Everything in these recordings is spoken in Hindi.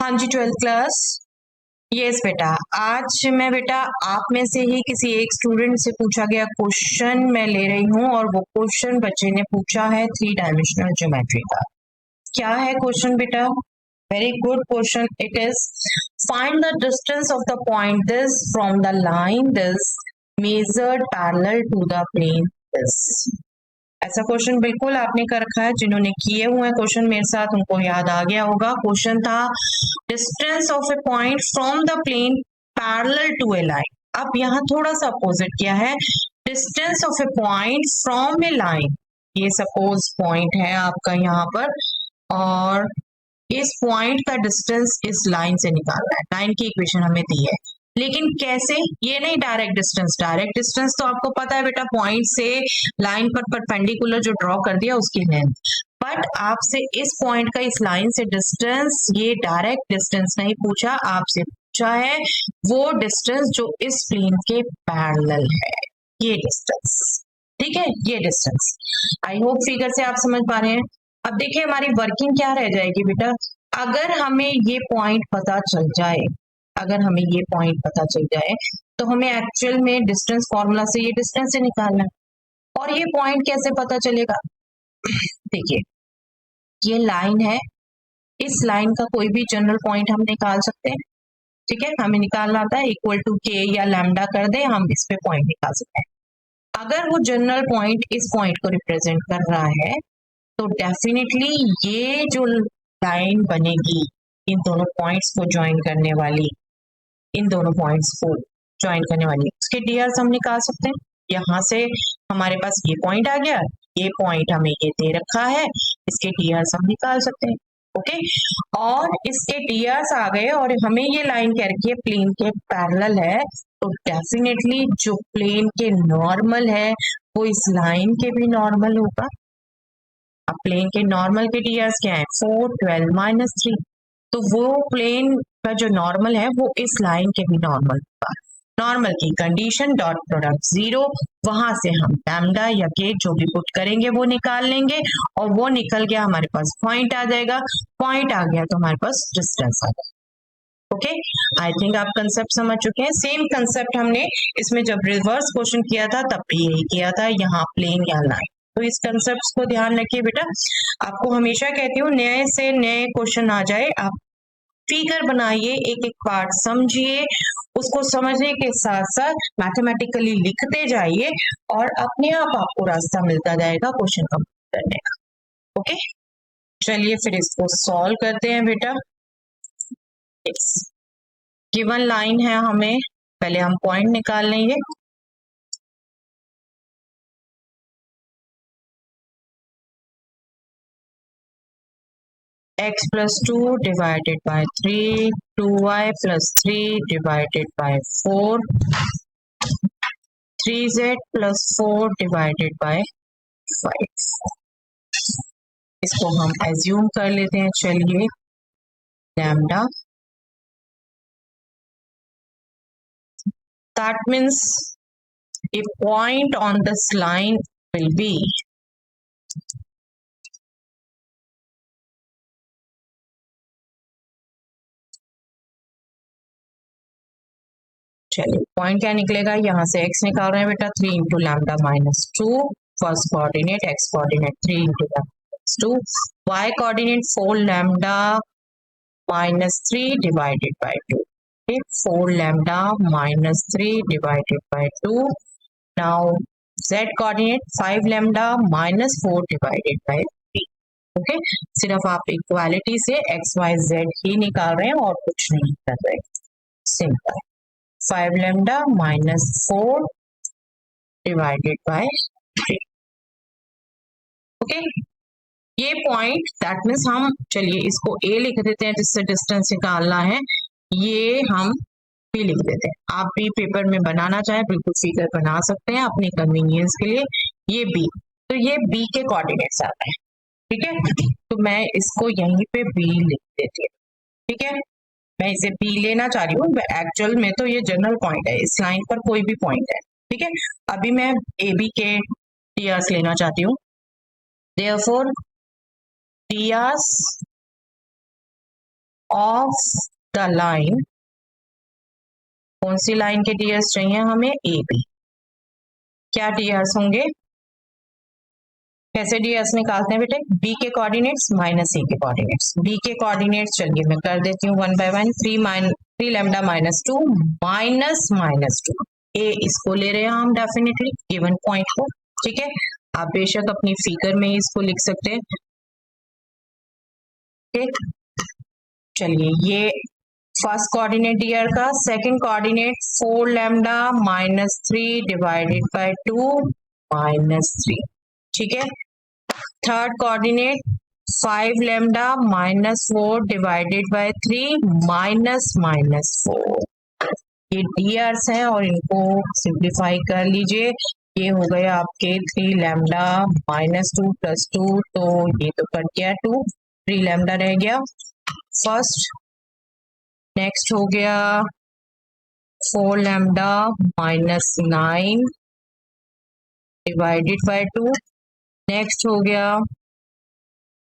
हाँ जी, 12th क्लास। यस बेटा, आज मैं बेटा आप में से ही किसी एक स्टूडेंट से पूछा गया क्वेश्चन मैं ले रही हूँ और वो क्वेश्चन बच्चे ने पूछा है 3 डायमेंशनल ज्योमेट्री का। क्या है क्वेश्चन बेटा? Very good question it is. Find the distance of the point this from the line this measured parallel to the plane this. ऐसा क्वेश्चन बिल्कुल आपने कर रखा है, जिन्होंने किए हुए हैं क्वेश्चन मेरे साथ उनको याद आ गया होगा। क्वेश्चन था distance of a point from the plane parallel to a line. अब यहाँ थोड़ा सा अपोजिट किया है, distance of a point from a line. ये सपोज पॉइंट है आपका यहाँ पर और इस पॉइंट का डिस्टेंस इस लाइन से निकालना है। लाइन की इक्वेशन हमें दी है, लेकिन कैसे? ये नहीं डायरेक्ट डिस्टेंस। डायरेक्ट डिस्टेंस तो आपको पता है बेटा, पॉइंट से लाइन पर परपेंडिकुलर जो ड्रॉ कर दिया उसकी लेंथ। बट आपसे इस पॉइंट का इस लाइन से डिस्टेंस, ये डायरेक्ट डिस्टेंस नहीं पूछा, आपसे पूछा है वो डिस्टेंस जो इस प्लेन के पैरेलल है, ये डिस्टेंस। ठीक है, ये डिस्टेंस। आई होप फिगर से आप समझ पा रहे हैं। अब देखिए हमारी वर्किंग क्या रह जाएगी बेटा। अगर हमें ये पॉइंट पता चल जाए, अगर हमें ये पॉइंट पता चल जाए तो हमें एक्चुअल में डिस्टेंस फॉर्मूला से ये डिस्टेंस से निकालना है। और ये पॉइंट कैसे पता चलेगा? देखिए ये लाइन है, इस लाइन का कोई भी जनरल पॉइंट हम निकाल सकते हैं। ठीक है, हमें निकालना आता है इक्वल टू के या लैम्डा कर दे, हम इस पे पॉइंट निकाल सकते हैं। अगर वो जनरल पॉइंट इस पॉइंट को रिप्रेजेंट कर रहा है तो डेफिनेटली ये जो लाइन बनेगी इन दोनों पॉइंट्स को ज्वाइन करने वाली, इन दोनों पॉइंट्स को ज्वाइन करने वाली, उसके डीआर हम निकाल सकते हैं। यहाँ से हमारे पास ये पॉइंट आ गया, ये पॉइंट हमें ये दे रखा है, इसके डीआर हम निकाल सकते हैं। ओके, और इसके डीआर आ गए और हमें ये लाइन कह रखी है प्लेन के पैरेलल है, तो डेफिनेटली जो प्लेन के नॉर्मल है वो इस लाइन के भी नॉर्मल होगा। अब प्लेन के नॉर्मल के डीआर क्या है? 4, 12, -3। तो वो प्लेन का जो नॉर्मल है वो इस लाइन के भी नॉर्मल होगा। नॉर्मल की कंडीशन डॉट प्रोडक्ट 0, वहां से हम लैम्डा या के जो भी पुट करेंगे वो निकाल लेंगे और वो निकल गया हमारे पास पॉइंट आ जाएगा। पॉइंट आ गया तो हमारे पास डिस्टेंस आ जाएगा। ओके, आई थिंक आप कंसेप्ट समझ चुके हैं। सेम कंसेप्ट हमने इसमें जब रिवर्स क्वेश्चन किया था तब भी यही किया था, यहाँ प्लेन या लाइन। तो इस कंसेप्ट को ध्यान रखिए बेटा। आपको हमेशा कहती हूँ नए से नए क्वेश्चन आ जाए, आप फिगर बनाइए, एक एक पार्ट समझिए, उसको समझने के साथ साथ मैथमेटिकली लिखते जाइए और अपने आप आपको रास्ता मिलता जाएगा क्वेश्चन कंप्लीट करने का। ओके, चलिए फिर इसको सॉल्व करते हैं बेटा। गिवन लाइन है, हमें पहले हम पॉइंट निकाल लेंगे। x plus 2 divided by 3, 2y plus 3 divided by 4, 3z plus 4 divided by 5। इसको हम एज्यूम कर लेते हैं, चलिए lambda. That means a point on this line will be चलिए पॉइंट क्या निकलेगा, यहाँ से x निकाल रहे हैं बेटा, 3 into lambda -2, first coordinate, x coordinate 3 into lambda -2, y coordinate 4 lambda -3 divided by 2, 4 lambda -3 divided by 2. Now z coordinate 5 lambda -4 divided by 3. Okay, सिर्फ आप इक्वालिटी से x y z ही निकाल रहे हैं और कुछ नहीं कर रहे। Simple 5 lambda -4 divided by 3। Okay, ये पॉइंट दैट मीन्स हम चलिए इसको a लिख देते हैं जिससे डिस्टेंस निकालना है, ये हम भी लिख देते हैं। आप भी पेपर में बनाना चाहे बिल्कुल फिगर बना सकते हैं अपनी कन्वीनियंस के लिए। ये बी, तो ये बी के कोऑर्डिनेट्स आते हैं। ठीक है, तो मैं इसको यहीं पे बी लिख देती हूँ। ठीक है, मैं इसे बी लेना चाह रही हूँ, एक्चुअल में तो ये जनरल पॉइंट है, इस लाइन पर कोई भी पॉइंट है। ठीक है, अभी मैं ए बी के डीआर्स लेना चाहती हूँ। देयरफॉर डीआर्स ऑफ द लाइन, कौन सी लाइन के टीयर्स चाहिए हमें? A B. क्या टीयर्स होंगे? कैसे टीयर्स निकालते हैं बेटे? बी के कोऑर्डिनेट्स माइनस ए के कोऑर्डिनेट्स। बी के कोऑर्डिनेट्स चलिए मैं कर देती हूँ one by one. 3 lambda minus 2 minus minus 2, ए इसको ले रहे हैं हम डेफिनेटली गिवन पॉइंट को, ठीक है। आप बेशक अपनी फिगर में इसको लिख सकते हैं, ठीक। चलिए ये फर्स्ट कोऑर्डिनेट टीयर का। Second coordinate 4 lambda minus 3 divided by 2 minus 3, ठीक है। Third coordinate 5 lambda minus 4 divided by 3 minus minus 4। ये डीआर्स हैं और इनको सिंप्लीफाई कर लीजिए। ये हो गया आपके 3 लैम्डा माइनस 2 प्लस 2, तो ये तो कट गया 2, 3 लैम्डा रह गया फर्स्ट। नेक्स्ट हो गया 4 lambda minus 9 divided by 2। Next हो गया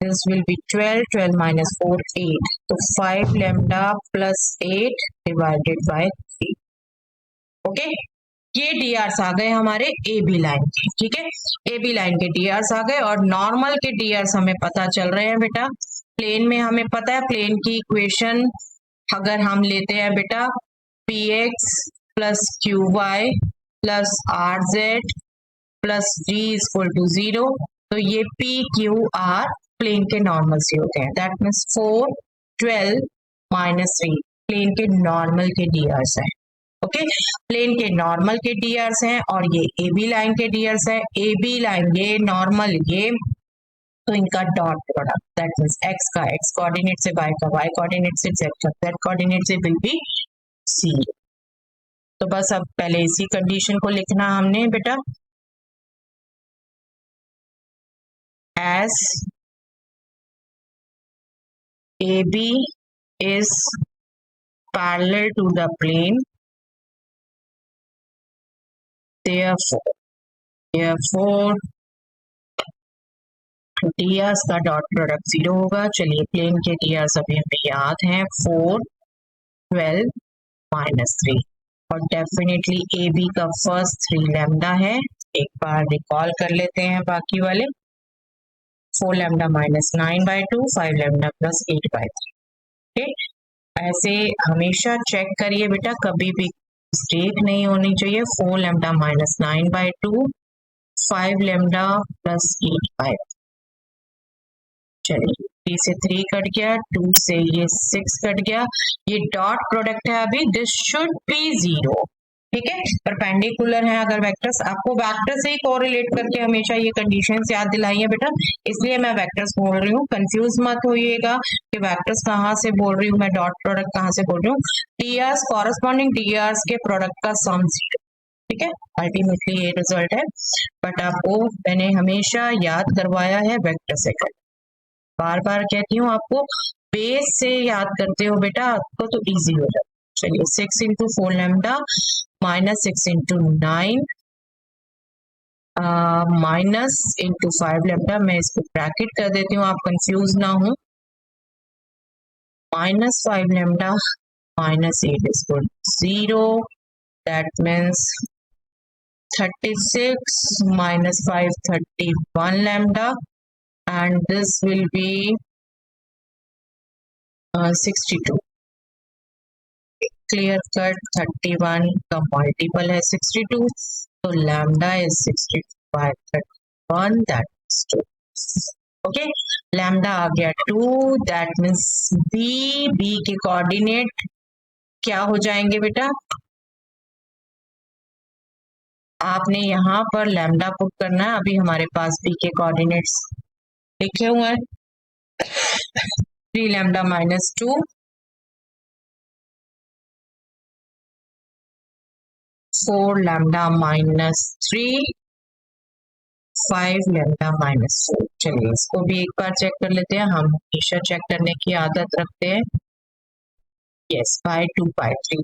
this will be 12 minus 4 8, तो 5 lambda plus 8 divided by 3। Okay, ये डीआर्स आ गए हमारे ए बी लाइन के, ठीक है। ए बी लाइन के डीआर्स आ गए और नॉर्मल के डीआर्स हमें पता चल रहे हैं बेटा। प्लेन में हमें पता है, प्लेन की इक्वेशन अगर हम लेते हैं बेटा P X plus Q Y plus R Z plus G equal to 0, तो ये पी क्यू आर प्लेन के नॉर्मल से होते हैं। दैट मीन्स 4 12 माइनस 3 प्लेन के नॉर्मल के डीआर्स हैं। ओके, प्लेन के नॉर्मल के डीआर्स हैं और ये ए बी लाइन के डीआर्स है। ए बी लाइन ये नॉर्मल ये, तो इनका dot product that means x का एक्स कोऑर्डिनेट से, वाई का वाई कोऑर्डिनेट से, जेड का जेड कोऑर्डिनेट से विल बी सी। तो बस अब पहले इसी कंडीशन को लिखना हमने बेटा, as AB is parallel to the plane, therefore DRs का डॉट प्रोडक्ट 0 होगा। चलिए प्लेन के डीआर्स अभी हमें याद हैं 4 12 माइनस 3 और डेफिनेटली ए बी का फर्स्ट 3 लैम्डा है। एक बार रिकॉल कर लेते हैं बाकी वाले, 4 lambda minus 9 by 2, 5 lambda plus 8 by 3। ठीक, ऐसे हमेशा चेक करिए बेटा, कभी भी मिस्टेक नहीं होनी चाहिए। 4 lambda minus 9 by 2, 5 lambda plus 8 by. चलिए 3 से 3 कट गया, 2 से ये 6 कट गया। ये डॉट प्रोडक्ट है अभी, दिस शुड बी 0, ठीक है। परपेंडिकुलर है अगर वेक्टर्स, आपको वेक्टर से ही कोरिलेट करके हमेशा ये कंडीशंस याद दिलाई है बेटा, इसलिए मैं वेक्टर्स बोल रही हूँ। कंफ्यूज मत होइएगा कि वेक्टर्स कहाँ से बोल रही हूँ मैं, डॉट प्रोडक्ट कहाँ से बोल रही हूँ। टीआर्स कॉरेस्पॉन्डिंग टीआर्स के प्रोडक्ट का सम 0, ठीक है। अल्टीमेटली ये रिजल्ट है, बट आपको मैंने हमेशा याद करवाया है वेक्टर से कर, बार बार कहती हूँ आपको, बेस से याद करते हो बेटा आपको तो इजी हो जाता है। चलिए 6 into 4 lambda minus 6 into 9 minus into 5 lambda, मैं इसको ब्रैकेट कर देती हूँ, आप कंफ्यूज ना हो। Minus 5 lambda minus 8 is equal 0, that means 36 minus 5 31 lambda, and this will be 62। Clear cut 31 का मल्टीपल है 62, तो lambda is 62 by 31, that is 2। Okay, lambda आ गया 2, दैट मीन्स बी के कोऑर्डिनेट क्या हो जाएंगे बेटा, आपने यहाँ पर लैम्डा पुट करना है। अभी हमारे पास बी के कोऑर्डिनेट्स लिखे हुए हैं, 3 lambda minus 2, 4 lambda minus 3, 5 lambda minus 4। चलिए इसको भी एक बार चेक कर लेते हैं, हम हमेशा चेक करने की आदत रखते हैं। यस, बाय 2 बाय 3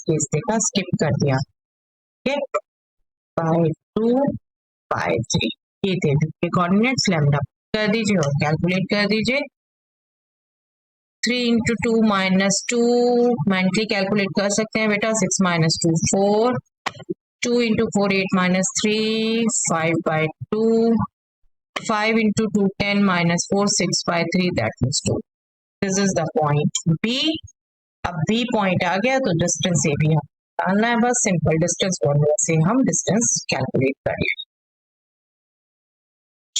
केस देखा, स्किप कर दिया, ठीक, बाय 2 बाय 3 ये थे कोऑर्डिनेट्स। लैम्डा कर दीजिए और कैलकुलेट कर दीजिए। 3 इंटू 2 माइनस 2 मेंटली कैलकुलेट कर सकते हैं बेटा. 6 minus 2 4. 2 into 4 8 minus 3 5 by 2. 5 into 2 10 minus 4 6 by 3 that means 2. This is the point B. अब B पॉइंट आ गया तो डिस्टेंस ए भी हम निकालना है. बस सिंपल डिस्टेंस फॉर्मूला से हम डिस्टेंस कैलकुलेट करेंगे.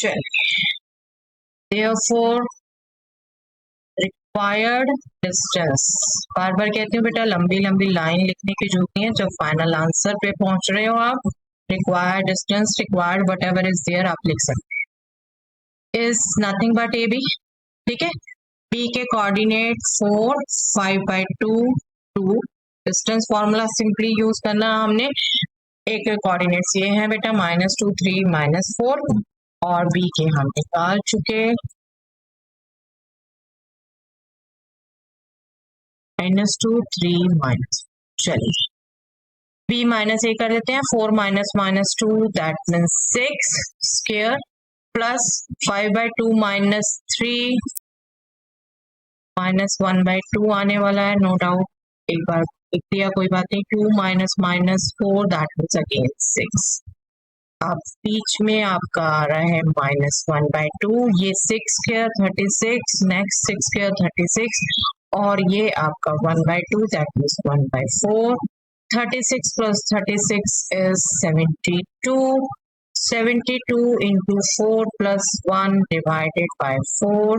चलिए, therefore required distance. बार बार कहती हूँ बेटा, लंबी लंबी लाइन लिखने की जरूरत नहीं है. जब फाइनल आंसर पे पहुंच रहे हो आप, required distance, required whatever is there आप लिख सकते हैं. Is nothing but A B. ठीक है. बी के coordinate 4 5 by 2 2. Distance formula simply use करना हमने. ए के कोऑर्डिनेट्स ये हैं बेटा -2 3 -4 और बी के हम निकाल चुके -2 3 माइनस. चलिए बी माइनस ए कर देते हैं. 4 minus -2 that means 6 square plus 5 by 2 minus 3 minus 1 by 2 आने वाला है. नो डाउट एक बार लिख दिया, कोई बात नहीं. 2 माइनस -4 दैट मीन्स अगेन 6. अब बीच में आपका आ रहा है -1 by 2. ये 6 स्क्वायर 36. नेक्स्ट 6 स्क्वायर 36 और ये आपका 1 by 2 that means 1 by 4. 36 plus 36 is 72. 72 into 4 plus 1 divided by 4.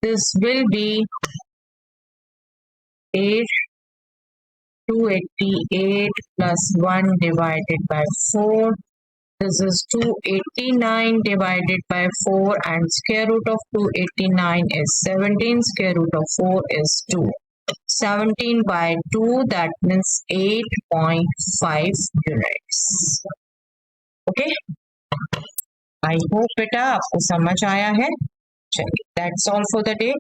This will be 8. 288 plus 1 divided by 4. This is 289 divided by 4 and square root of 289 is 17. Square root of 4 is 2. 17 by 2 that means 8.5 units. Okay. I hope बेटा आपको समझ आया है. चलिए, that's all for the day.